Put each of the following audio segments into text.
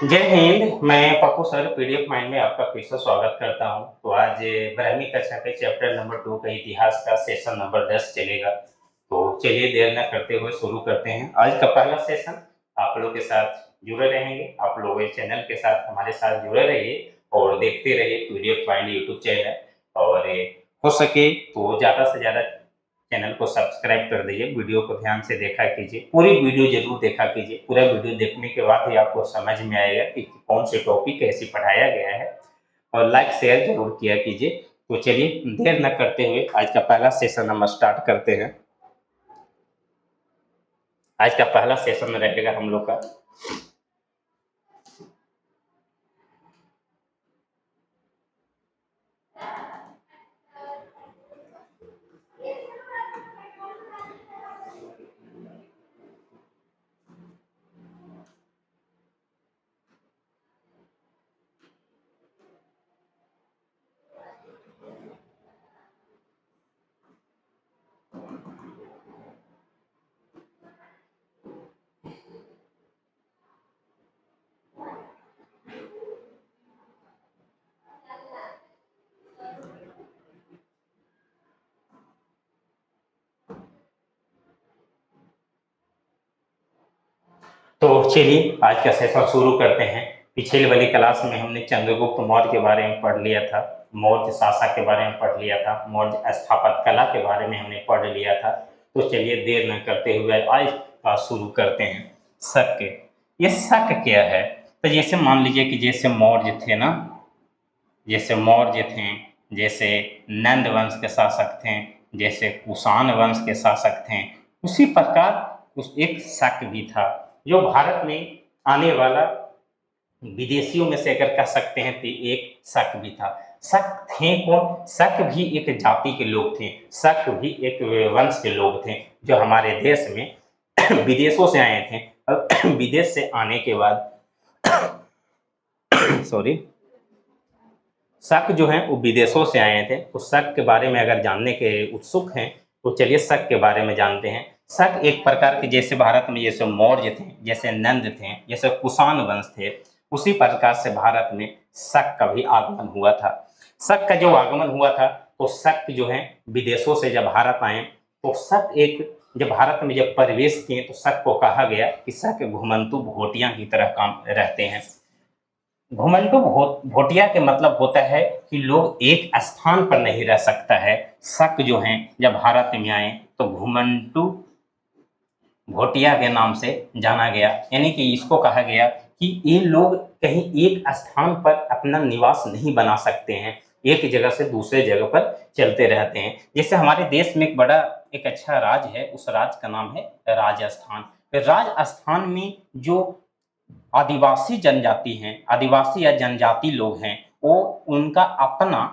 जय हिंद। मैं Pappu sir PDF mind में आपका फिर से स्वागत करता हूं। तो आज 12वीं कक्षा के चैप्टर नंबर 2 का इतिहास का सेशन नंबर 10 चलेगा। तो चलिए देर न करते हुए शुरू करते हैं आज का पहला सेशन। आप लोगों के साथ जुड़े रहेंगे, आप लोग इस चैनल के साथ हमारे साथ जुड़े रहिए और देखते रहिए पीडीएफ माइंड यूट्यूब चैनल। और हो सके तो ज़्यादा से ज़्यादा चैनल को सब्सक्राइब कर दीजिए, वीडियो को ध्यान से देखा कीजिए, पूरी वीडियो जरूर देखा कीजिए। पूरा वीडियो देखने के बाद ही आपको समझ में आएगा कि कौन से टॉपिक कैसे पढ़ाया गया है। और लाइक शेयर जरूर किया कीजिए। तो चलिए देर न करते हुए आज का पहला सेशन हम स्टार्ट करते हैं। आज का पहला सेशन रहेगा हम लोग का तो चलिए आज का सेशन शुरू करते हैं। पिछले वाली क्लास में हमने चंद्रगुप्त मौर्य के बारे में पढ़ लिया था, मौर्य शासक के बारे में पढ़ लिया था, मौर्य स्थापत्य कला के बारे में हमने पढ़ लिया था। तो चलिए देर न करते हुए आज का शुरू करते हैं। शक, ये शक क्या है? तो जैसे मान लीजिए कि जैसे मौर्य थे ना, जैसे मौर्य थे, जैसे नंद वंश के शासक थे, जैसे कुषाण वंश के शासक थे, उसी प्रकार उस एक शक भी था जो भारत में आने वाला विदेशियों में से अगर कह सकते हैं तो एक शक भी था। शक थे कौन? शक भी एक जाति के लोग थे, शक भी एक वंश के लोग थे जो हमारे देश में विदेशों से आए थे। और विदेश से आने के बाद सॉरी, शक जो है वो विदेशों से आए थे। उस शक के बारे में अगर जानने के उत्सुक हैं तो चलिए शक के बारे में जानते हैं। शक एक प्रकार के, जैसे भारत में जैसे मौर्य थे, जैसे नंद थे, जैसे कुषाण वंश थे, उसी प्रकार से भारत में शक का भी आगमन हुआ था। शक का जो आगमन हुआ था तो शक जो है विदेशों से जब भारत आए तो शक एक, जब भारत में जब प्रवेश किए तो शक को कहा गया कि शक घुमंतु भोटिया की तरह काम रहते हैं। घुमंतु भोटिया के मतलब होता है कि लोग एक स्थान पर नहीं रह सकता है। शक जो हैं जब भारत में आए तो घुमंतु भोटिया के नाम से जाना गया, यानी कि इसको कहा गया कि ये लोग कहीं एक स्थान पर अपना निवास नहीं बना सकते हैं, एक जगह से दूसरे जगह पर चलते रहते हैं। जैसे हमारे देश में एक बड़ा एक अच्छा राज्य है, उस राज्य का नाम है राजस्थान। राजस्थान में जो आदिवासी जनजाति हैं, आदिवासी या जनजाति लोग हैं, वो उनका अपना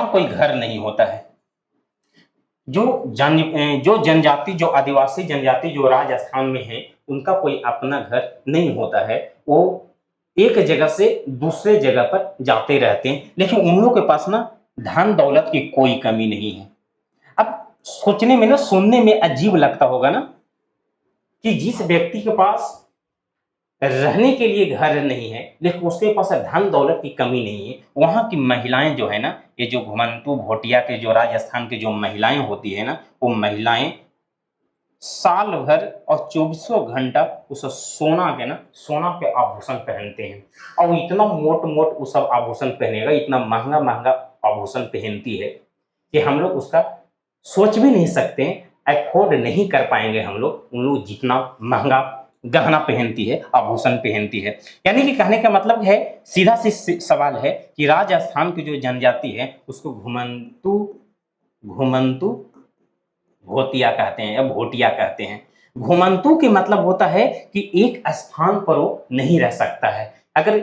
कोई घर नहीं होता है। जो जनजाति, जो आदिवासी जनजाति जो राजस्थान में है, उनका कोई अपना घर नहीं होता है। वो एक जगह से दूसरे जगह पर जाते रहते हैं, लेकिन उन लोगों के पास ना धन दौलत की कोई कमी नहीं है। अब सोचने में ना, सुनने में अजीब लगता होगा ना कि जिस व्यक्ति के पास रहने के लिए घर नहीं है लेकिन उसके पास धन दौलत की कमी नहीं है, वहाँ की महिलाएं जो है ना, ये जो घुमंतु भोटिया के जो राजस्थान की जो महिलाएं होती है ना, वो महिलाएं साल भर और 24 घंटा उस सोना के आभूषण पहनते हैं। और इतना मोट मोट वो सब आभूषण पहनेगा, इतना महंगा महंगा आभूषण पहनती है कि हम लोग उसका सोच भी नहीं सकते हैं, अफोर्ड नहीं कर पाएंगे हम लोग उन लोग जितना महंगा गहना पहनती है, आभूषण पहनती है। यानी कि कहने का मतलब है, सीधा सी सवाल है कि राजस्थान की जो जनजाति है उसको घुमंतु घुमंतु भोतिया कहते हैं या भोटिया कहते हैं। घुमंतु के मतलब होता है कि एक स्थान पर वो नहीं रह सकता है। अगर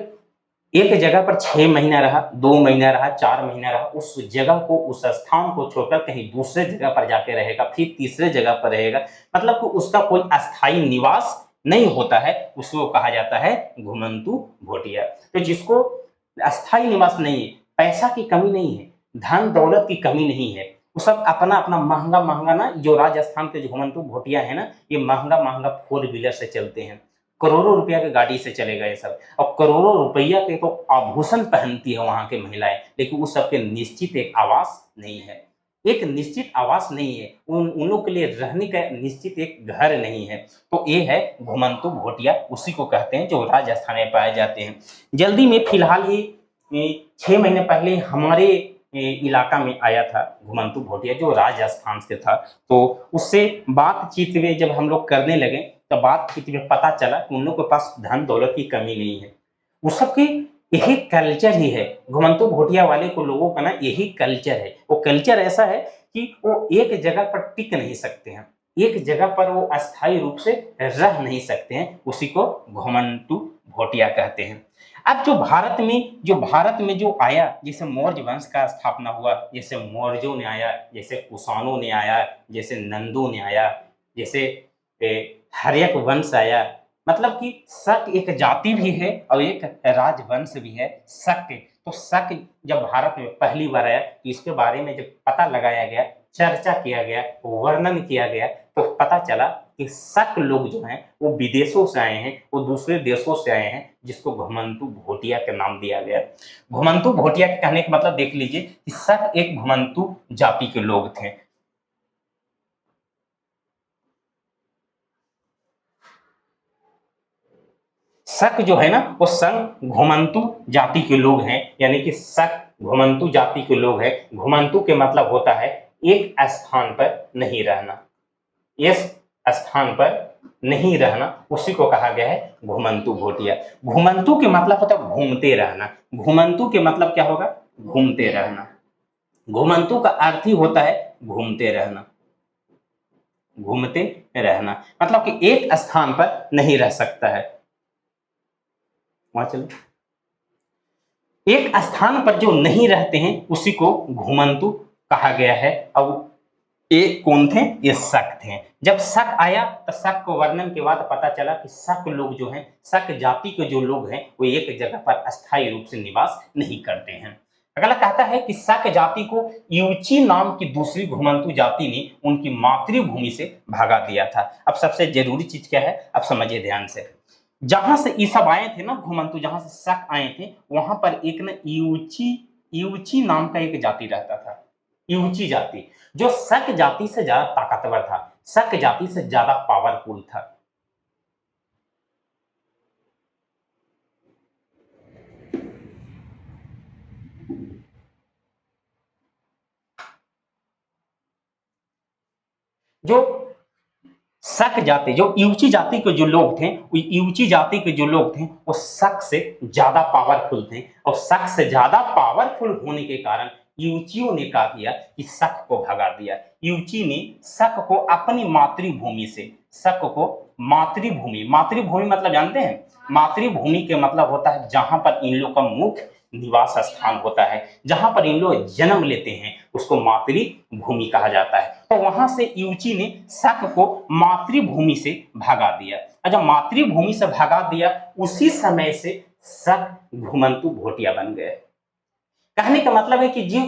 एक जगह पर 6 महीना रहा, 2 महीना रहा, 4 महीना रहा, उस जगह को, उस स्थान को छोड़कर कहीं दूसरे जगह पर जाके रहेगा, फिर तीसरे जगह पर रहेगा, मतलब कि उसका कोई अस्थायी निवास नहीं होता है, उसको कहा जाता है घुमंतु भोटिया। तो जिसको अस्थायी निवास नहीं है, पैसा की कमी नहीं है, धन दौलत की कमी नहीं है, वो सब अपना अपना महंगा महंगा ना, जो राजस्थान के जो घुमंतू भोटिया है ना, ये महंगा महंगा 4 व्हीलर से चलते हैं, करोड़ों रुपया के गाड़ी से चले गए सब, और करोड़ों रुपया के तो आभूषण पहनती है वहां के महिलाएं, लेकिन उस सबके निश्चित एक आवास नहीं है, एक निश्चित आवास नहीं है, उन लोग के लिए रहने का निश्चित एक घर नहीं है। तो ये है घुमंतू भोटिया, उसी को कहते हैं जो राजस्थान में पाए जाते हैं। जल्दी में फिलहाल ही 6 महीने पहले हमारे इलाका में आया था घुमंतू भोटिया, जो राजस्थान से था। तो उससे बातचीत में जब हम लोग करने लगे, तब बातचीत में पता चला कि उन लोग के पास धन दौलत की कमी नहीं है, उस सबकी यही कल्चर ही है, घुमंतू भोटिया वाले को लोगों का ना यही कल्चर है। वो कल्चर ऐसा है कि वो एक जगह पर टिक नहीं सकते हैं, एक जगह पर वो अस्थायी रूप से रह नहीं सकते हैं, उसी को घुमंतू भोटिया कहते हैं। अब जो भारत में जो आया, जैसे मौर्य वंश का स्थापना हुआ, जैसे मौर्यों ने आया, जैसे कुषाणों ने आया, जैसे नंदों ने आया, जैसे हर्यक वंश आया, मतलब कि शक एक जाति भी है और एक राजवंश भी है, शक। तो शक जब भारत में पहली बार आया, तो इसके बारे में जब पता लगाया गया, चर्चा किया गया, वर्णन किया गया, तो पता चला कि शक लोग जो हैं वो विदेशों से आए हैं, वो दूसरे देशों से आए हैं, जिसको घुमंतू भोटिया का नाम दिया गया। घुमंतू भोटिया के कहने का मतलब देख लीजिए कि शक एक घुमंतू जाति के लोग थे। शक जो है ना, वो संग घुमंतू जाति के लोग हैं, यानी कि शक घुमंतू जाति के लोग हैं। घुमंतू के मतलब होता है एक स्थान पर नहीं रहना, इस स्थान पर नहीं रहना, उसी को कहा गया है घुमंतू भोटिया। घुमंतू के मतलब होता है घूमते रहना, घुमंतू के मतलब क्या होगा, घूमते रहना। घुमंतू का अर्थ ही होता है घूमते रहना, घूमते रहना, मतलब कि एक स्थान पर नहीं रह सकता है। वहां चलो, एक स्थान पर जो नहीं रहते हैं उसी को घुमंतू कहा गया है। अब एक कौन थे, ये शक थे। जब शक आया तो शक को वर्णन के बाद पता चला कि शक लोग जो हैं, शक जाति के जो लोग हैं, वो एक जगह पर अस्थायी रूप से निवास नहीं करते हैं। अगला कहता है कि शक जाति को यूची नाम की दूसरी घुमंतू जाति ने उनकी मातृभूमि से भगा दिया था। अब सबसे जरूरी चीज क्या है, अब समझिए ध्यान से। जहां से ये सब आए थे ना घुमंतू, जहां से शक आए थे, वहां पर एक ना यूची यूची नाम का एक जाति रहता था, यूची जाति, जो शक जाति से ज्यादा ताकतवर था, शक जाति से ज्यादा पावरफुल था। जो शक जाति, जो यूची जाति के जो लोग थे, वो यूची जाति के जो लोग थे, वो शक से ज्यादा पावरफुल थे, और शक से ज्यादा पावरफुल होने के कारण यूचियों ने क्या किया कि शक को भगा दिया। यूची ने शक को अपनी मातृभूमि से, शक को मातृभूमि, मातृभूमि मतलब जानते हैं, मातृभूमि के मतलब होता है जहां पर इन लोग का मुख्य निवास स्थान होता है, जहां पर इन लोग जन्म लेते हैं, उसको मातृभूमि कहा जाता है। तो वहां से यूची ने शक को मातृभूमि से भगा दिया, और जब मातृभूमि से भगा दिया, उसी समय से शक घुमंतू भोटिया बन गए। कहने का मतलब है कि जो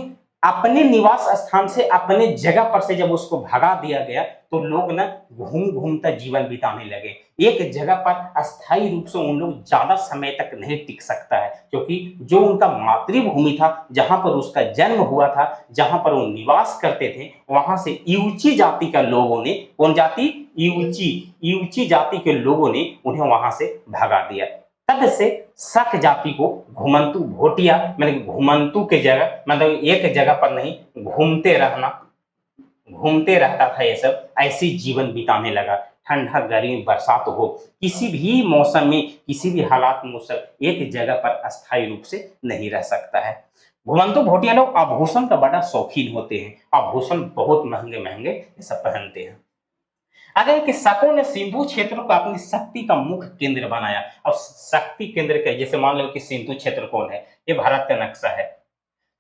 अपने निवास स्थान से, अपने जगह पर से जब उसको भगा दिया गया, तो लोग ना घूम घूमता जीवन बिताने लगे। एक जगह पर अस्थायी रूप से उन लोग ज्यादा समय तक नहीं टिक सकता है, क्योंकि जो उनका मातृभूमि था, जहां पर उसका जन्म हुआ था, जहां पर वो निवास करते थे, वहां से यूची जाति का लोगों ने, कौन जाति, यूची, यूची जाति के लोगों ने उन्हें वहां से भगा दिया। तब से शक जाति को घुमंतू भोटिया, मैंने घुमंतू के जगह मतलब एक जगह पर नहीं, घूमते रहना, घूमते रहता था, ये सब ऐसे जीवन बिताने लगा। ठंडा गर्मी बरसात हो, किसी भी मौसम में, किसी भी हालात में सब एक जगह पर अस्थायी रूप से नहीं रह सकता है। घुमंतू भोटिया लोग आभूषण का बड़ा शौकीन होते हैं, आभूषण बहुत महंगे महंगे ये सब पहनते हैं। आगे कि शकों ने सिंधु क्षेत्र को अपनी शक्ति का मुख्य केंद्र बनाया। और शक्ति केंद्र के, जैसे मान लो कि सिंधु क्षेत्र कौन है, ये भारत का नक्शा है,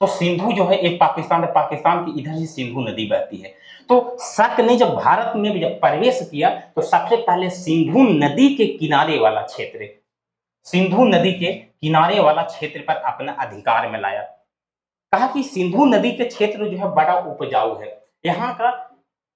तो सिंधु जो है एक पाकिस्तान है, पाकिस्तान की इधर से सिंधु नदी बहती है। तो शक ने जब भारत में भी जब प्रवेश किया, तो सबसे पहले सिंधु नदी के किनारे वाला क्षेत्र, सिंधु नदी के किनारे वाला क्षेत्र पर अपना अधिकार में लाया। कहा कि सिंधु नदी के क्षेत्र जो है बड़ा उपजाऊ है, यहाँ का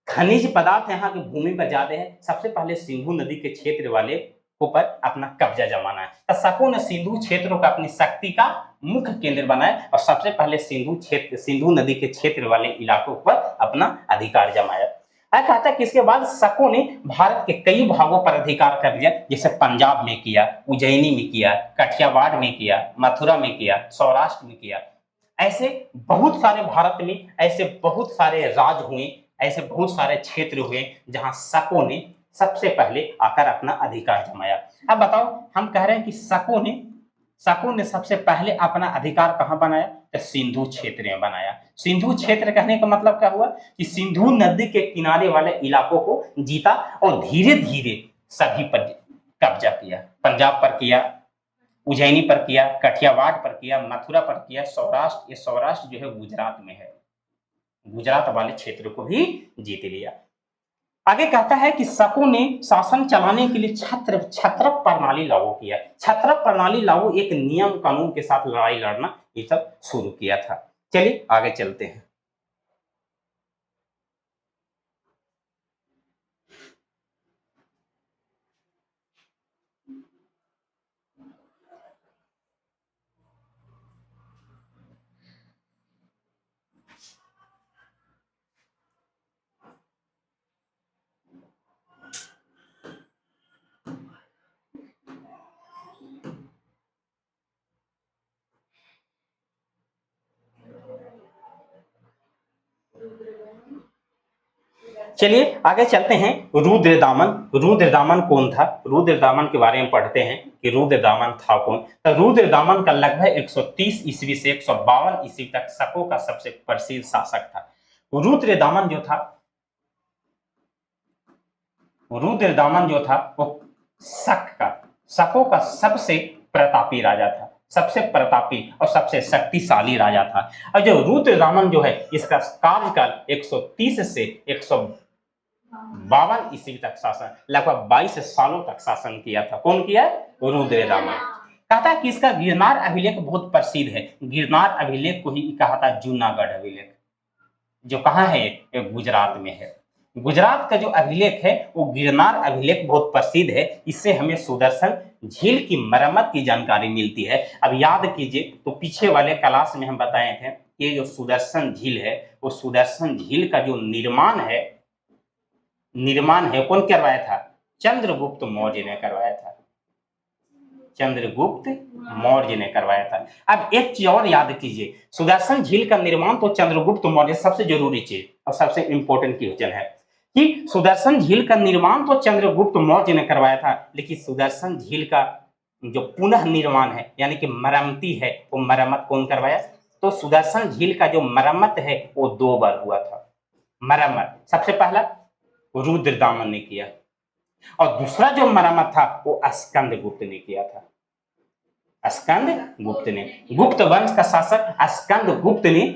खनिज पदार्थ यहाँ की भूमि पर ज्यादा है, सबसे पहले सिंधु नदी के क्षेत्र वाले ऊपर अपना कब्जा जमाना है। तो शकों ने सिंधु क्षेत्रों का अपनी शक्ति का मुख्य केंद्र बनाया और सबसे पहले सिंधु नदी के क्षेत्र वाले इलाकों पर अपना अधिकार जमाया। कहता है कि इसके बाद शकों ने भारत के कई भागों पर अधिकार कर लिया, जैसे पंजाब में किया, उज्जैनी में किया, कठियावाड़ में किया, मथुरा में किया, सौराष्ट्र में किया। ऐसे बहुत सारे भारत में ऐसे बहुत सारे राज हुए, ऐसे बहुत सारे क्षेत्र हुए जहां शकों ने सबसे पहले आकर अपना अधिकार जमाया। अब बताओ, हम कह रहे हैं कि शकों ने सबसे पहले अपना अधिकार कहां बनाया? तो सिंधु क्षेत्र में बनाया। सिंधु क्षेत्र कहने का मतलब क्या हुआ कि सिंधु नदी के किनारे वाले इलाकों को जीता और धीरे धीरे सभी पर कब्जा किया। पंजाब पर किया, उज्जैनी पर किया, कठियावाड़ पर किया, मथुरा पर किया, सौराष्ट्र, ये सौराष्ट्र जो है गुजरात में है, गुजरात वाले क्षेत्र को भी जीत लिया। आगे कहता है कि शकों ने शासन चलाने के लिए छत्रप प्रणाली लागू किया। छत्रप प्रणाली लागू एक नियम कानून के साथ लड़ाई लड़ना ये सब शुरू किया था। चलिए आगे चलते हैं। चलिए आगे चलते हैं। रुद्रदामन कौन था? रुद्रदामन के बारे में पढ़ते हैं कि रुद्रदामन था कौन। तो रुद्रदामन का लगभग 130 ईस्वी से 152 ईस्वी तक शकों का सबसे प्रसिद्ध शासक था। रुद्रदामन जो था वो शकों का सबसे प्रतापी राजा था, सबसे प्रतापी और सबसे शक्तिशाली राजा था। और जो रुद्रदामन जो है इसका कार्यकाल 130 से 152 ईस्वी तक शासन, लगभग 22 सालों तक शासन किया था। कौन किया? रुद्रदामन। कहता है कि इसका गिरनार अभिलेख बहुत प्रसिद्ध है। गिरनार अभिलेख को ही कहा था जूनागढ़ अभिलेख, जो कहाँ है? गुजरात में है। गुजरात का जो अभिलेख है वो गिरनार अभिलेख बहुत प्रसिद्ध है। इससे हमें सुदर्शन झील की मरम्मत की जानकारी मिलती है। अब याद कीजिए तो पीछे वाले क्लास में हम बताए थे कि जो सुदर्शन झील है वो सुदर्शन झील का जो निर्माण है कौन करवाया था? चंद्रगुप्त मौर्य ने करवाया था। चंद्रगुप्त मौर्य ने करवाया था। अब एक चीज और याद कीजिए, सुदर्शन झील का निर्माण तो चंद्रगुप्त मौर्य, सबसे जरूरी चीज और सबसे इंपॉर्टेंट क्वेश्चन है कि सुदर्शन झील का निर्माण तो चंद्रगुप्त मौर्य ने करवाया था, लेकिन सुदर्शन झील का जो पुनः निर्माण है यानी कि मरम्मती है वो मरम्मत कौन करवाया? तो सुदर्शन झील का जो मरम्मत है वो 2 बार हुआ था। मरम्मत सबसे पहला रुद्रदामन ने किया और दूसरा जो मरम्मत था वो स्कंदगुप्त ने किया था। स्कंदगुप्त ने, गुप्त वंश का शासक स्कंदगुप्त ने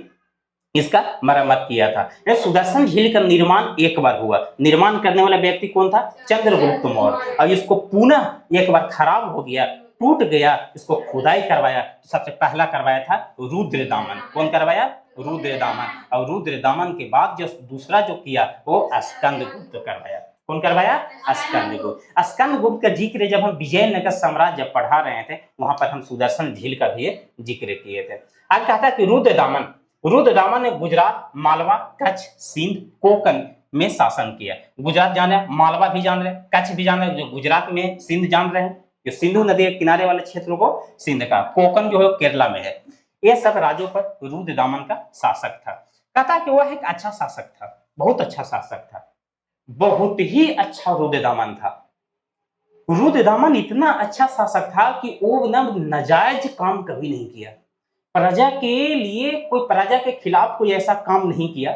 इसका मरम्मत किया था। सुदर्शन झील का निर्माण एक बार हुआ। निर्माण करने वाला व्यक्ति कौन था? चंद्रगुप्त मौर्य। और इसको पुनः एक बार खराब हो गया, टूट गया, इसको खुदाई करवाया। सबसे पहला करवाया था रुद्रदामन। कौन करवाया? रुद्रदामन। और रुद्रदामन के बाद जो दूसरा जो किया वो स्कंदगुप्त करवाया। कौन करवाया? स्कंदगुप्त। स्कंदगुप्त का जिक्र जब हम विजयनगर साम्राज्य जब पढ़ा रहे थे वहां पर हम सुदर्शन झील का भी जिक्र किए थे। आज कहता है कि रुद्रदामन ने गुजरात, मालवा, कच्छ, सिंध, कोंकण में शासन किया। गुजरात जान रहे, मालवा भी जान रहे, कच्छ भी जान रहे, जो गुजरात में, सिंध जान रहे हैं, जो सिंधु नदी के किनारे वाले क्षेत्रों को सिंध का, कोंकण जो है केरला में है। ये सब राज्यों पर रुद्रदामन का शासक था। कहता कि वह एक अच्छा शासक था, बहुत अच्छा शासक था, बहुत ही अच्छा रुद्रदामन था। रुद्रदामन इतना अच्छा शासक था कि वो नाजायज काम कभी नहीं किया। प्रजा के लिए प्रजा के खिलाफ कोई ऐसा काम नहीं किया,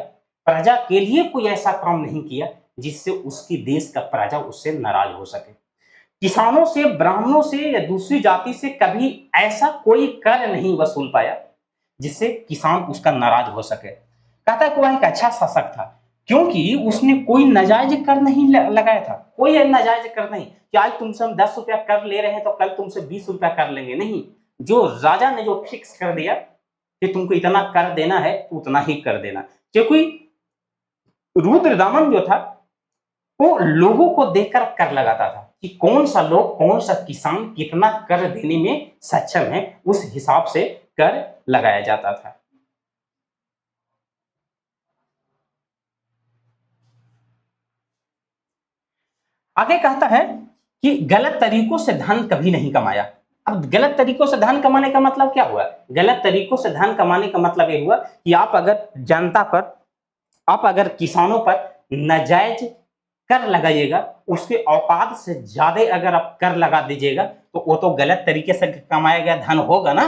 प्रजा के लिए कोई ऐसा काम नहीं किया जिससे उसकी देश का प्रजा उससे नाराज हो सके। किसानों से, ब्राह्मणों से या दूसरी जाति से कभी ऐसा कोई कर नहीं वसूल पाया जिससे किसान उसका नाराज हो सके। कहता है कि वह एक अच्छा शासक था क्योंकि उसने कोई नाजायज कर नहीं लगाया था। कोई नाजायज कर नहीं कि आज तुमसे हम 10 रुपया कर ले रहे हैं तो कल तुमसे 20 रुपया कर लेंगे, नहीं। जो राजा ने जो फिक्स कर दिया कि तुमको इतना कर देना है तो उतना ही कर देना, क्योंकि रुद्रदामन जो था वो लोगों को देखकर कर लगाता था कि कौन सा लोग, कौन सा किसान कितना कर देने में सक्षम है, उस हिसाब से कर लगाया जाता था। आगे कहता है कि गलत तरीकों से धन कभी नहीं कमाया। अब गलत तरीकों से धन कमाने का मतलब क्या हुआ? गलत तरीकों से धन कमाने का मतलब ये हुआ कि आप अगर जनता पर, आप अगर किसानों पर नाजायज कर लगाइएगा, उसके औकात से ज्यादा अगर आप कर लगा दीजिएगा तो वो तो गलत तरीके से कमाया गया धन होगा ना।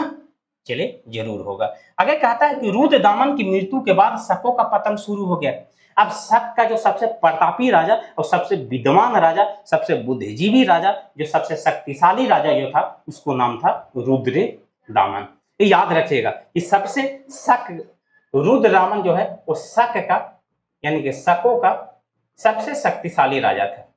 चलिए, जरूर होगा। आगे कहता है कि रुद्रदामन की मृत्यु के बाद शकों का पतन शुरू हो गया। अब शक का जो सबसे प्रतापी राजा और सबसे विद्वान राजा, सबसे बुद्धिजीवी राजा, जो सबसे शक्तिशाली राजा जो था, उसको नाम था रुद्रदामन। ये याद रखिएगा कि सबसे शक, रुद्रदामन जो है वो शक का, यानी कि शकों का सबसे शक्तिशाली राजा था।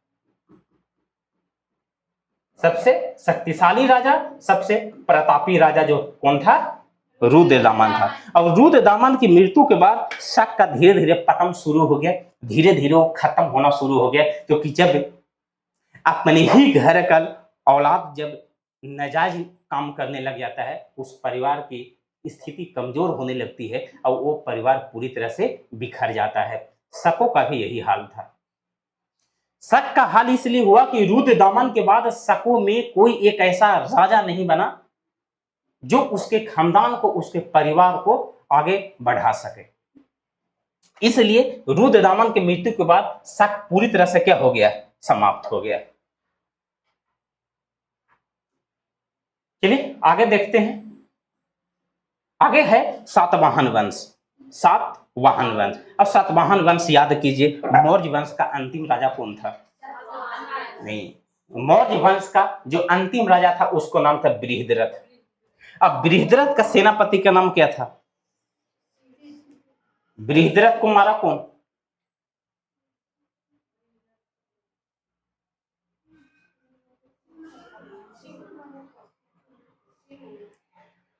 सबसे शक्तिशाली राजा, सबसे प्रतापी राजा जो कौन था? रुद्रदामन था। और रुद्रदामन की मृत्यु के बाद शक का धीरे धीरे पतन शुरू हो गया, धीरे धीरे वो खत्म होना शुरू हो गया, क्योंकि जब अपने ही घर का औलाद जब नाजायज काम करने लग जाता है, उस परिवार की स्थिति कमजोर होने लगती है और वो परिवार पूरी तरह से बिखर जाता है। शकों का भी यही हाल था। शक का हाल इसलिए हुआ कि रुद्रदामन के बाद शकों में कोई एक ऐसा राजा नहीं बना जो उसके खानदान को, उसके परिवार को आगे बढ़ा सके। इसलिए रुद्रदामन की मृत्यु के बाद शक पूरी तरह से क्या हो गया? समाप्त हो गया। चलिए आगे देखते हैं। आगे है सातवाहन वंश। सातवाहन वंश। अब सातवाहन वंश याद कीजिए, मौर्य वंश का अंतिम राजा कौन था? नहीं, मौर्य वंश का जो अंतिम राजा था उसको नाम था बृहद्रथ। अब बृहद्रथ का सेनापति का नाम क्या था? बृहद्रथ को मारा कौन?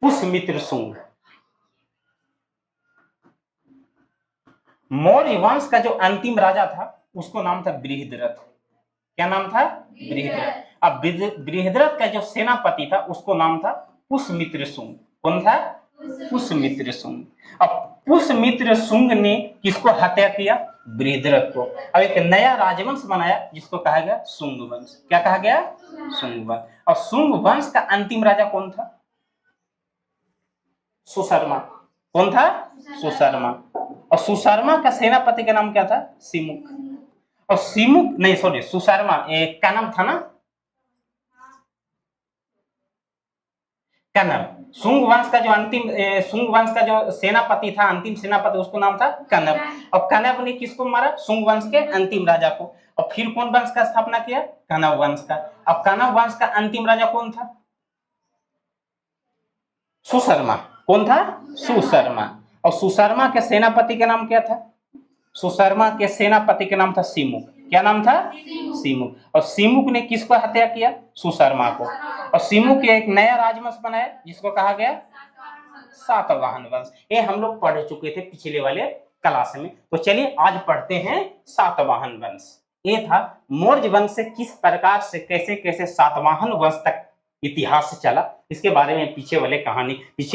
पुष्यमित्र शुंग। मौर्य वंश का जो अंतिम राजा था उसको नाम था बृहद्रथ। क्या नाम था? बृहद्रथ। अब बृहद्रथ का जो सेनापति था उसको नाम था पुष्यमित्र शुंग। कौन था? पुष्यमित्र शुंग। अब पुष्यमित्र शुंग ने किसको हत्या किया? बृहद्रथ को। अब एक नया राजवंश बनाया जिसको कहा गया शुंग वंश। क्या कहा गया? शुंग वंश। और शुंग वंश का अंतिम राजा कौन था? सुशर्मा। कौन था? सुशर्मा। और सुशर्मा का सेनापति का नाम क्या था? सिमुक। और सिमुक नहीं, सॉरी, सुशर्मा का नाम था ना कनब। शुंग वंश का जो अंतिम शुंग वंश का जो सेनापति था, अंतिम सेनापति, उसको नाम था कनब। और कनब ने किसको मारा? शुंग वंश के अंतिम राजा को। और फिर कौन वंश का स्थापना किया? कनब वंश का। अब कनब वंश का अंतिम राजा कौन था? सुशर्मा। कौन था? सुशर्मा। और सुशर्मा के सेनापति का नाम क्या था? सुशर्मा के सेनापति का नाम था सिमुक। क्या नाम था? सिमुक। और सिमुक ने किसको हत्या किया? सुशर्मा को। और सिमुक एक नया राजवंश बनाया जिसको कहा गया सातवाहन वंश। ये हम लोग पढ़ चुके थे पिछले वाले क्लास में। तो चलिए आज पढ़ते हैं सातवाहन वंश। ये था मौर्य वंश से किस प्रकार से, कैसे कैसे सातवाहन वंश तक इतिहास चला, इसके बारे में पीछे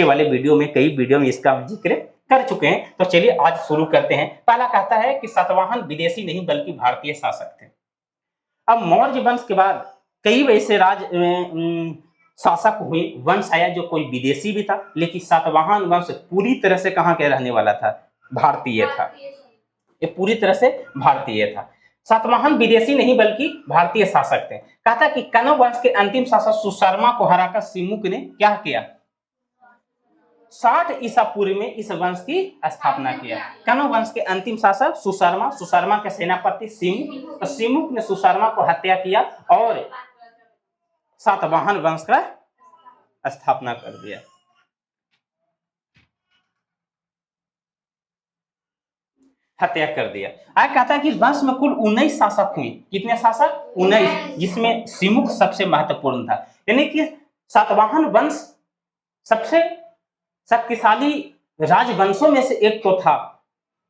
वाले वीडियो में, कई वीडियो में इसका जिक्र कर चुके हैं। तो चलिए आज शुरू करते हैं। पहला कहता है कि सातवाहन विदेशी नहीं बल्कि भारतीय शासक थे। अब मौर्य वंश के बाद कई वैसे शासक हुए, वंश आया जो कोई विदेशी भी था, लेकिन सातवाहन वंश पूरी तरह से कहाँ के रहने वाला था? भारतीय था। ये पूरी तरह से भारतीय था। सातवाहन विदेशी नहीं बल्कि भारतीय शासक थे। कहता कि कनव वंश के अंतिम शासक सुशर्मा को हराकर सिमुक ने क्या किया? 60 ईसा पूर्व में इस वंश की स्थापना किया। कनव वंश के अंतिम शासक सुशर्मा, सुशर्मा के सेनापति सिमुक, तो सिमुक ने सुशर्मा को हत्या किया और सातवाहन वंश का स्थापना कर दिया। हत्या कर दिया। आगे कहता है कि वंश में कुल 19 शासक हुए। कितने शासक? 19, जिसमें सिमुक सबसे महत्वपूर्ण था। यानी कि सातवाहन वंश सबसे शक्तिशाली राजवंशों में से एक तो था,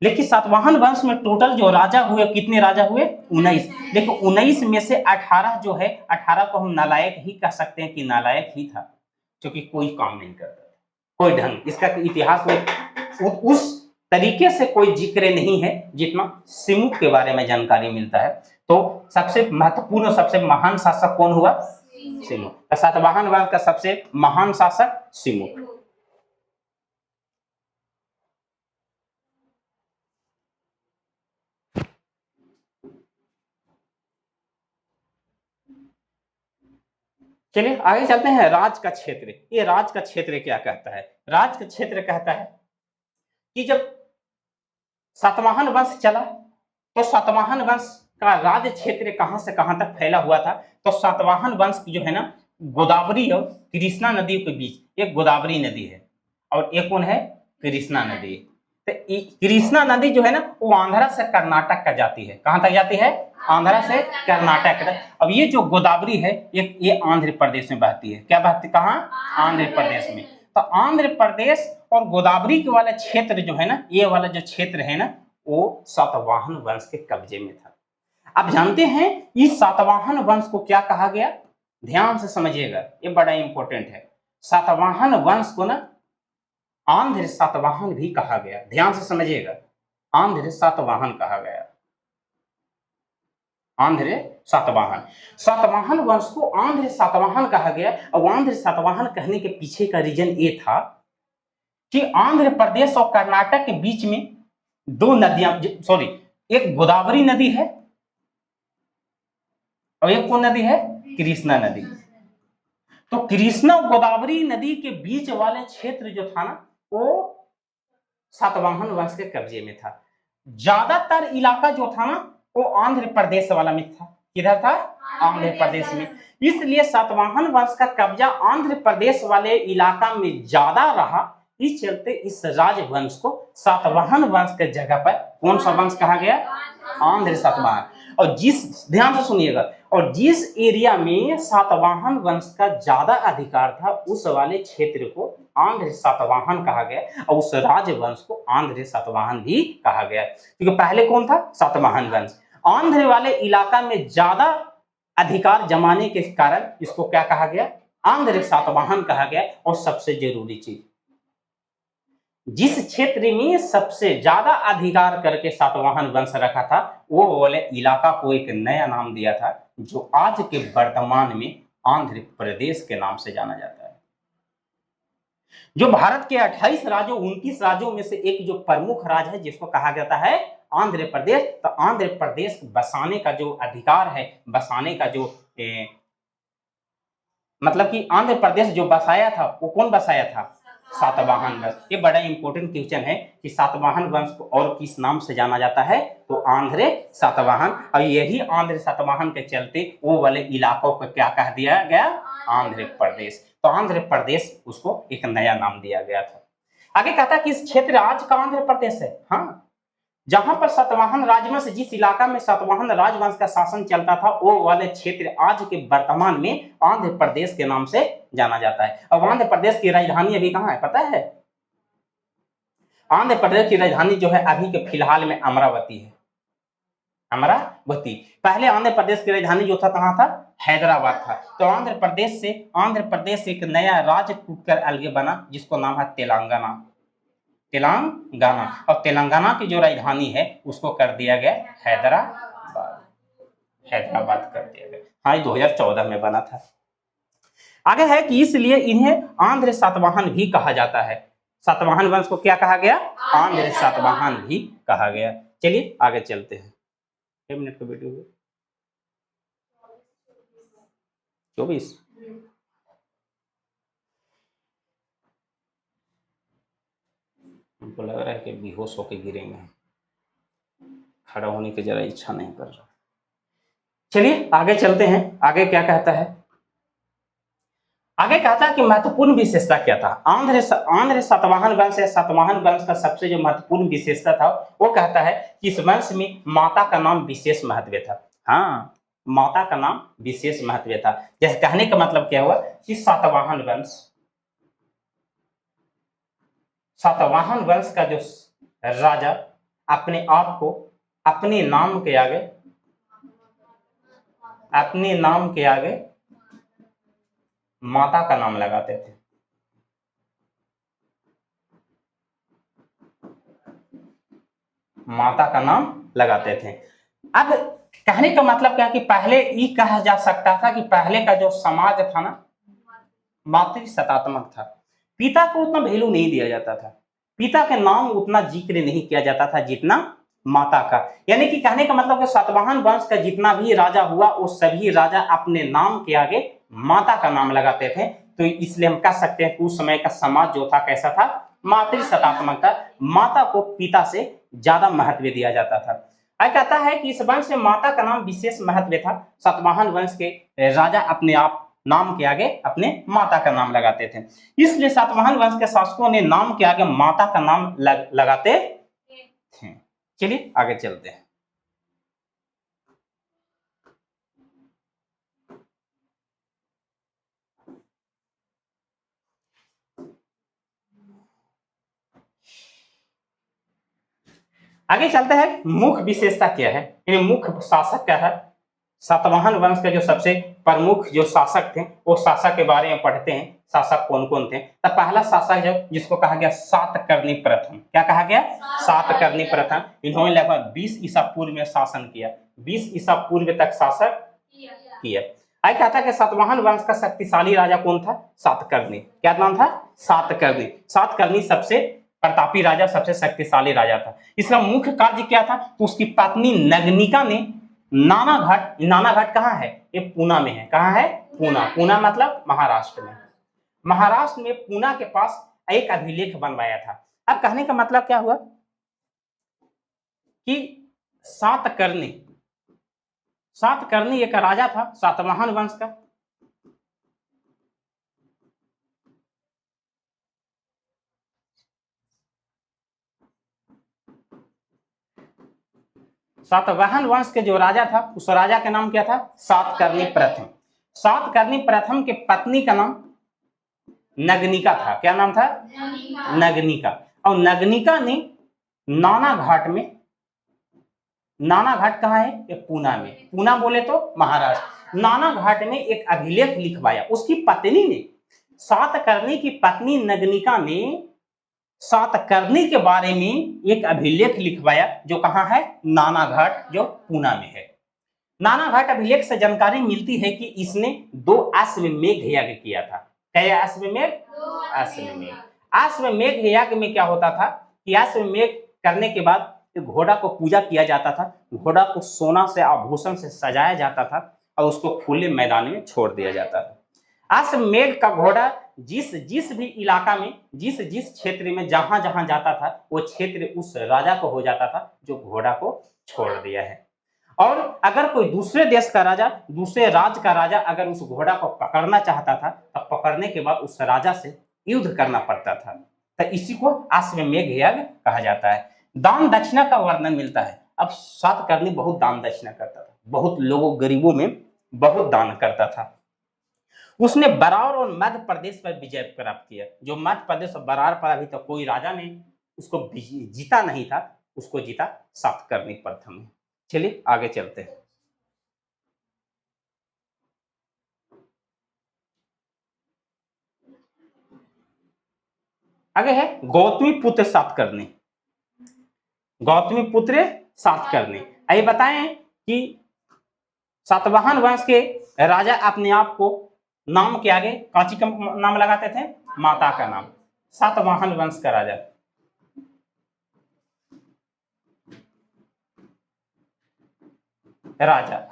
लेकिन सातवाहन वंश में टोटल जो राजा हुए कितने राजा हुए? 19। लेकिन 19 में से 18 जो है, 18 को हम नालायक ही कह सकते हैं कि नालायक ही था, क्योंकि कोई काम नहीं करता था, कोई ढंग, इसका इतिहास में उस तरीके से कोई जिक्र नहीं है जितना सिमुक के बारे में जानकारी मिलता है। तो सबसे महत्वपूर्ण, सबसे महान शासक कौन हुआ? सिमुक। सातवाहन वंश का सबसे महान शासक सिमुक। चलिए आगे चलते हैं। राज का क्षेत्र, ये राज का क्षेत्र क्या कहता है? राज का क्षेत्र कहता है कि जब सातवाहन वंश चला तो सातवाहन वंश का राज क्षेत्र कहां से कहां तक फैला हुआ था? तो सातवाहन वंश जो है ना, गोदावरी और कृष्णा नदियों के बीच एक गोदावरी नदी है और एक कौन है? कृष्णा नदी। तो कृष्णा नदी जो है ना, वो आंध्रा से कर्नाटक का जाती है। कहां तक जाती है? आंध्रा से कर्नाटक तक। अब ये जो गोदावरी है ये आंध्र प्रदेश में बहती है। क्या बहती? कहां? आंध्र प्रदेश में। तो आंध्र प्रदेश और गोदावरी के वाला क्षेत्र जो है ना, ये वाला जो क्षेत्र है ना, वो सातवाहन वंश के कब्जे में था। आप जानते हैं इस सातवाहन वंश को क्या कहा गया? ध्यान से समझिएगा, ये बड़ा इंपॉर्टेंट है। सातवाहन वंश को ना आंध्र सातवाहन भी कहा गया। ध्यान से समझिएगा, आंध्र सातवाहन कहा गया। आंध्र सातवाहन, सातवाहन वंश को आंध्र सातवाहन कहा गया। और आंध्र सातवाहन कहने के पीछे का रीजन ये था कि आंध्र प्रदेश और कर्नाटक के बीच में दो नदियां, सॉरी, एक गोदावरी नदी है और एक कौन नदी है? कृष्णा नदी। तो कृष्णा और गोदावरी नदी के बीच वाले क्षेत्र जो था ना, वो सातवाहन वंश के कब्जे में था। ज्यादातर इलाका जो था ना, वो आंध्र प्रदेश वाला में था। किधर था? आंध्र प्रदेश में। इसलिए सातवाहन वंश का कब्जा आंध्र प्रदेश वाले इलाका में ज्यादा रहा। इस चलते इस राजवंश को सातवाहन वंश के जगह पर कौन सा वंश कहा गया? आंध्र सातवाहन। और ध्यान से सुनिएगा, और जिस एरिया में सातवाहन वंश का ज्यादा अधिकार था उस वाले क्षेत्र को आंध्र सातवाहन कहा गया और उस राजवंश को आंध्र सातवाहन भी कहा गया। क्योंकि पहले कौन था? सातवाहन वंश। आंध्र वाले इलाका में ज्यादा अधिकार जमाने के कारण इसको क्या कहा गया? आंध्र सातवाहन कहा गया। और सबसे जरूरी चीज, जिस क्षेत्र में सबसे ज्यादा अधिकार करके सातवाहन वंश रखा था, वो वाले इलाका को एक नया नाम दिया था जो आज के वर्तमान में आंध्र प्रदेश के नाम से जाना जाता है। जो भारत के 28 राज्यों 29 राज्यों में से एक जो प्रमुख राज्य है जिसको कहा जाता है आंध्र प्रदेश। तो आंध्र प्रदेश बसाने का जो अधिकार है, बसाने का जो मतलब कि आंध्र प्रदेश जो बसाया था वो कौन बसाया था? सातवाहन वंश। ये बड़ा इंपॉर्टेंट क्वेश्चन है कि सातवाहन वंश को और किस नाम से जाना जाता है? तो आंध्र सातवाहन। और यही आंध्र सातवाहन के चलते वो वाले इलाकों को क्या कह दिया गया? आंध्र प्रदेश। तो आंध्र प्रदेश उसको एक नया नाम दिया गया था। आगे कहता है कि इस क्षेत्र आज का आंध्र प्रदेश है। हाँ, जहां पर सातवाहन राजवंश, जिस इलाका में सातवाहन राजवंश का शासन चलता था, वो वाले क्षेत्र आज के वर्तमान में आंध्र प्रदेश के नाम से जाना जाता है। अब आंध्र प्रदेश की राजधानी अभी कहां है पता है? आंध्र प्रदेश की राजधानी जो है अभी के फिलहाल में अमरावती है। अमरावती। पहले आंध्र प्रदेश की राजधानी जो था कहां था? हैदराबाद था। तो आंध्र प्रदेश से एक नया राज्य टूट कर अलग बना जिसको नाम है तेलंगाना। तेलंगाना। और तेलंगाना की जो राजधानी है उसको कर दिया गया हैदराबाद। हैदराबाद कर दिया गया। हाँ, 2014 में बना था। आगे है कि इसलिए इन्हें आंध्र सातवाहन भी कहा जाता है। सातवाहन वंश को क्या कहा गया? आंध्र सातवाहन भी कहा गया। चलिए आगे चलते हैं। 6 मिनट का वीडियो है। 24। हमको लग रहा है कि बेहोश होके गिरेंगे, खड़ा होने की जरा इच्छा नहीं कर रहा। चलिए आगे चलते हैं। आगे क्या कहता है? आगे कहता है कि महत्वपूर्ण विशेषता क्या था आंध्र सातवाहन वंश या सातवाहन वंश का सबसे जो महत्वपूर्ण विशेषता था वो कहता है कि इस वंश में माता का नाम विशेष महत्व था। हाँ, माता का नाम विशेष महत्व था। जैसे कहने का मतलब क्या हुआ कि सातवाहन वंश सातवाहन वंश का जो राजा अपने आप को अपने नाम के आगे, अपने नाम के आगे माता का नाम लगाते थे। माता का नाम लगाते थे। अब कहने का मतलब क्या कि पहले ये कहा जा सकता था कि पहले का जो समाज था ना, मातृ सतात्मक था। पिता को उतना वैल्यू नहीं दिया जाता था, पिता के नाम उतना जिक्र नहीं किया जाता था जितना माता का। यानी कि कहने का मतलब कि सातवाहन वंश का जितना भी राजा हुआ वो सभी राजा अपने नाम के आगे माता का नाम लगाते थे। तो इसलिए हम कह सकते हैं कि उस समय का समाज जो था कैसा था, मातृ सतात्मक था। माता को पिता से ज्यादा महत्व दिया जाता था। कहता है कि इस वंश में माता का नाम विशेष महत्व था। सातवाहन वंश के राजा अपने आप नाम के आगे अपने माता का नाम लगाते थे, इसलिए सातवाहन वंश के शासकों ने नाम के आगे माता का नाम लगाते थे। चलिए आगे चलते हैं। आगे चलते हैं, मुख्य विशेषता क्या है, यानी मुख्य शासक क्या है। सातवाहन वंश के जो सबसे प्रमुख जो शासक थे वो शासक के बारे में पढ़ते हैं। शासक कौन कौन थे। तो पहला शासक जो जिसको कहा गया सातकर्णी प्रथम, क्या कहा गया, सातकर्णी प्रथम। इन्होंने लगभग 20 ईसा पूर्व में शासन किया, 20 ईसा पूर्व तक शासक किया। आई कहता कि सातवाहन वंश का शक्तिशाली राजा कौन था, सातकर्णी। क्या नाम था, सातकर्णी। सातकर्णी सबसे प्रतापी राजा, सबसे शक्तिशाली राजा था। इसका मुख्य कार्य क्या था, तो उसकी पत्नी नगनिका ने नानाघाट, नानाघाट कहाँ है, ये पूना में है। कहाँ है, पूना। पूना मतलब महाराष्ट्र में। महाराष्ट्र में पूना के पास एक अभिलेख बनवाया था। अब कहने का मतलब क्या हुआ कि सातकर्णी, सातकर्णी एक राजा था सातवाहन वंश का। सातवाहन वंश के जो राजा था उस राजा का नाम क्या था, सातकर्णी प्रथम। सातकर्णी प्रथम के पत्नी का नाम नगनिका था। क्या नाम था, नगनिका। और नगनिका ने नानाघाट में, नानाघाट कहाँ है, ये पूना में। पूना बोले तो महाराष्ट्र। नानाघाट में एक अभिलेख लिखवाया। उसकी पत्नी ने, सातकर्णी की पत्नी नगनिका ने सातकर्णी के बारे में एक अभिलेख लिखवाया जो कहाँ है, नानाघाट, जो पूना में है। नानाघाट अभिलेख से जानकारी मिलती है कि इसने 2 अश्वमेध यज्ञ किया था। क्या अश्वमेध, अश्वमेध। अश्वमेध यज्ञ में क्या होता था कि अश्वमेध करने के बाद घोड़ा को पूजा किया जाता था। घोड़ा को सोना से, आभूषण से सजाया जाता था और उसको खुले मैदान में छोड़ दिया जाता था। अश्वमेध का घोड़ा जिस जिस भी इलाका में, जिस जिस क्षेत्र में जहां जहां जाता था वो क्षेत्र उस राजा को हो जाता था जो घोड़ा को छोड़ दिया है। और अगर कोई दूसरे देश का राजा, दूसरे राज्य का राजा अगर उस घोड़ा को पकड़ना चाहता था तब पकड़ने के बाद उस राजा से युद्ध करना पड़ता था। तो इसी को अश्वमेध यज्ञ कहा जाता है। दान दक्षिणा का वर्णन मिलता है। अब सातकर्णी बहुत दान दक्षिणा करता था, बहुत लोगों गरीबों में बहुत दान करता था। उसने बरार और मध्य प्रदेश पर विजय प्राप्त किया। जो मध्य प्रदेश और बरार पर अभी तक कोई राजा ने उसको जीता नहीं था, उसको जीता सातकर्णी प्रथम ने। चलिए आगे चलते हैं। आगे है गौतमी पुत्र सातकर्णी। गौतमी पुत्र सातकर्णी। आइए बताएं कि सातवाहन वंश के राजा अपने आप को नाम के आगे कांची का नाम लगाते थे, माता का नाम। सातवाहन वंश का राजा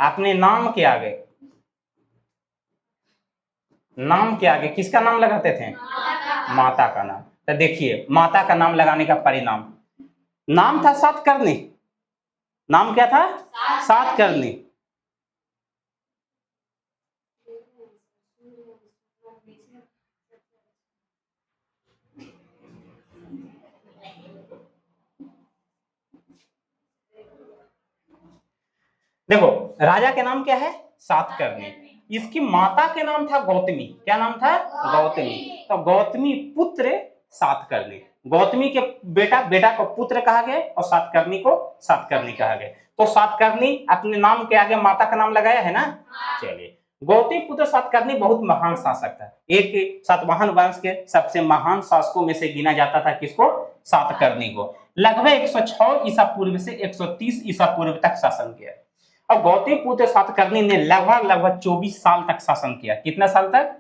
अपने नाम के आगे, नाम के आगे किसका नाम लगाते थे, माता का नाम। तो देखिए माता का नाम लगाने का परिणाम, नाम था सातकर्णी, नाम क्या था, सातकर्णी। देखो राजा के नाम क्या है, सातकर्णी। इसकी माता के नाम था गौतमी। क्या नाम था, गौतमी। तो गौतमी पुत्र सातकर्णी, गौतमी के बेटा को पुत्र कहा गया और सातकर्णी को सातकर्णी कहा गया। तो सातकर्णी अपने नाम के आगे माता का नाम लगाया है ना। चलिए, गौतमी पुत्र सातकर्णी बहुत महान शासक था। एक सातवाहन वंश के सबसे महान शासकों में से गिना जाता था किसको? सातकर्णी को। लगभग 106 ईसा पूर्व से 130 ईसा पूर्व तक शासन किया। और गौतमी पुत्र सातकर्णी ने लगभग 24 साल तक शासन किया। कितना साल तक?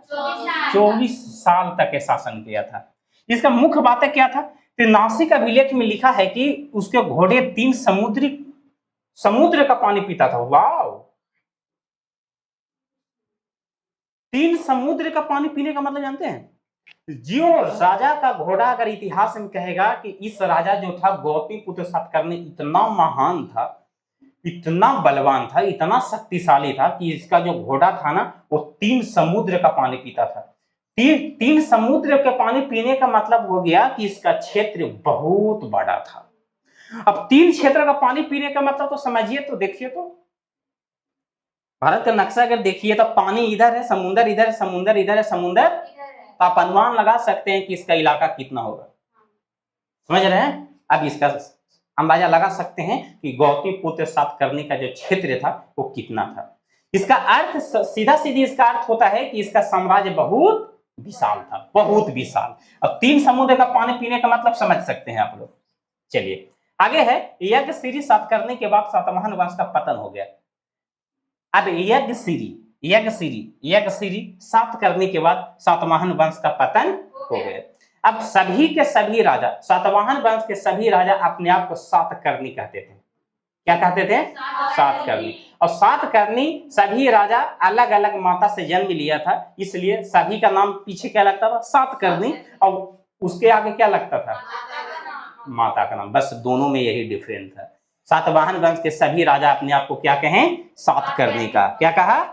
24 साल तक के शासन किया था। इसका मुख्य बातें क्या था? तो नासिक अभिलेख में लिखा है कि उसके घोड़े 3 समुद्र का पानी पीता था। वाह, 3 समुद्र का पानी पीने का मतलब जानते हैं? जो राजा का घोड़ा अगर इतिहास में कहेगा कि इस राजा जो था गौतमी पुत्र सातकर्णी इतना महान था, इतना बलवान था, इतना शक्तिशाली था कि इसका जो घोड़ा था ना वो 3 समुद्र का पानी पीता था। 3 समुद्र के पानी पीने का मतलब हो गया कि इसका क्षेत्र बहुत बड़ा था। अब 3 क्षेत्र का पानी पीने का मतलब तो समझिए, तो देखिए, तो भारत का नक्शा अगर देखिए तो पानी इधर है, समुंदर इधर है, समुंदर इधर है, समुंदर, तो आप अनुमान लगा सकते हैं कि इसका इलाका कितना होगा। समझ रहे हैं? अब इसका अंदाजा लगा सकते हैं कि गौतमी पुत्र सातकर्णी का जो क्षेत्र था वो कितना था। इसका अर्थ सीधा सीधी इसका अर्थ होता है कि इसका साम्राज्य बहुत विशाल था, बहुत विशाल। अब 3 समुद्र का पानी पीने का मतलब समझ सकते हैं आप लोग। चलिए आगे है, यज्ञश्री सातकर्णी के बाद सातवाहन वंश का पतन हो गया। अब यज्ञश्री सातकर्णी के बाद सातवाहन वंश का पतन हो गया। अब सभी के सभी राजा, सातवाहन वंश के सभी राजा अपने आप को सातकर्णी कहते थे। क्या कहते थे? सातकर्णी। और सातकर्णी सभी राजा अलग अलग माता से जन्म लिया था, इसलिए सभी का नाम पीछे क्या लगता था? सातकर्णी। और उसके आगे क्या लगता था? माता का नाम। बस दोनों में यही डिफरेंस था। सातवाहन वंश के सभी राजा अपने आप को क्या कहें? सातकर्णी का। क्या कहा?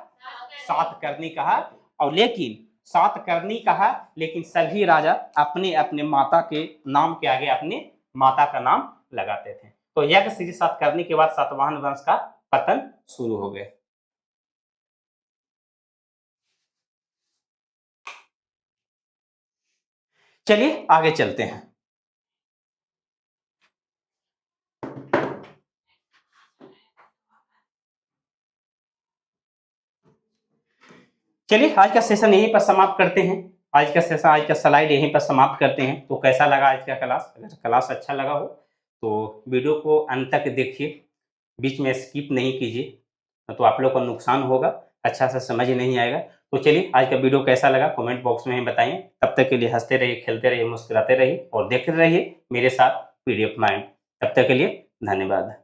सातकर्णी कहा। और लेकिन सातकर्णी कहा, लेकिन सभी राजा अपने अपने माता के नाम के आगे अपने माता का नाम लगाते थे। तो यज्ञश्री सातकर्णी के बाद सातवाहन वंश का पतन शुरू हो गया। चलिए आगे चलते हैं। चलिए आज का सेशन यहीं पर समाप्त करते हैं। आज का सेशन, आज का स्लाइड यहीं पर समाप्त करते हैं। तो कैसा लगा आज का क्लास? अगर क्लास अच्छा लगा हो तो वीडियो को अंत तक देखिए, बीच में स्किप नहीं कीजिए, तो आप लोग को नुकसान होगा, अच्छा से समझ नहीं आएगा। तो चलिए आज का वीडियो कैसा लगा कमेंट बॉक्स में बताइए। तब तक के लिए हंसते रहिए, खेलते रहिए, मुस्कुराते रहिए और देखते रहिए मेरे साथ PDF माइंड। तब तक के लिए धन्यवाद।